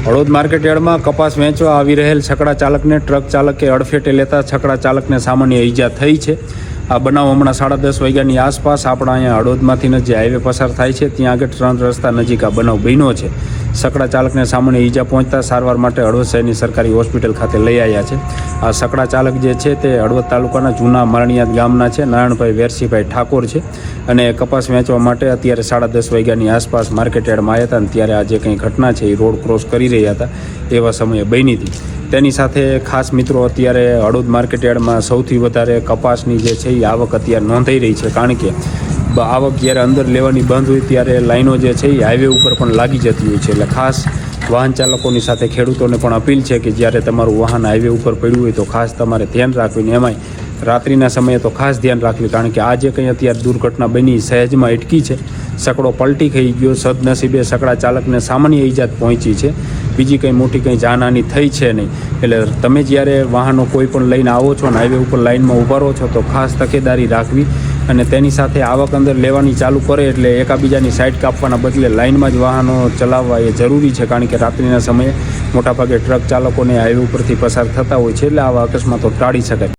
હળવદ માર્કેટયાર્ડમાં કપાસ વેચવા આવી રહેલ છકડા ચાલકને ટ્રક ચાલકે અડફેટે લેતા છકડા ચાલકને સામાન્ય ઈજા થઈ છે। આ બનાવ હમણાં 10:30 વાગ્યાની આસપાસ આપણા અહીંયા હળવદમાંથી જે હાઈવે પસાર થાય છે ત્યાં આગળ 3 રસ્તા નજીક આ બનાવ બન્યો છે। છકડા ચાલકને સામાન્ય ઈજા પહોંચતા સારવાર માટે હળવદ શહેરની સરકારી હોસ્પિટલ ખાતે લઈ આવ્યા છે। આ છકડા ચાલક જે છે તે હળવદ તાલુકાના જૂના મારણિયાદ ગામના છે, નારાયણભાઈ વેરસીભાઈ ઠાકોર છે અને કપાસ વેચવા માટે અત્યારે 10:30 વાગ્યાની આસપાસ માર્કેટયાર્ડમાં આવ્યા હતા અને ત્યારે આ જે કંઈ ઘટના છે એ રોડ ક્રોસ કરી રહ્યા હતા એવા સમયે બની હતી। તેની સાથે ખાસ મિત્રો અત્યારે હળવદ માર્કેટયાર્ડમાં સૌથી વધારે કપાસની જે છે એ આવક અત્યારે નોંધાઈ રહી છે, કારણ કે આવક જ્યારે અંદર લેવાની બંધ હોય ત્યારે લાઈનો જે છે એ હાઈવે ઉપર પણ લાગી જતી હોય છે। એટલે ખાસ વાહન ચાલકોની સાથે ખેડૂતોને પણ અપીલ છે કે જ્યારે તમારું વાહન હાઈવે ઉપર પડ્યું હોય તો ખાસ તમારે ધ્યાન રાખવું, એમાંય રાત્રિના સમયે તો ખાસ ધ્યાન રાખવું, કારણ કે આ જે કંઈ અત્યારે દુર્ઘટના બની સહેજમાં અટકી છે। છકડો પલટી થઈ ગયો, સદનસીબે છકડા ચાલકને સામાન્ય ઈજા પહોંચી છે, બીજી કંઈ મોટી કંઈ જાનહાની થઈ છે નહીં। એટલે તમે જ્યારે વાહનો કોઈ પણ લઈને આવો છો અને હાઈવે ઉપર લાઇનમાં ઊભા રહો છો તો ખાસ તકેદારી રાખવી અને તેની સાથે આવક અંદર લેવાની ચાલુ કરે એટલે એકાબીજાની સાઈડ કાપવાના બદલે લાઇનમાં જ વાહનો ચલાવવા એ જરૂરી છે, કારણ કે રાત્રિના સમયે મોટાભાગે ટ્રક ચાલકોને હાઈવે ઉપરથી પસાર થતા હોય છે, એટલે આવા અકસ્માતો ટાળી શકાય।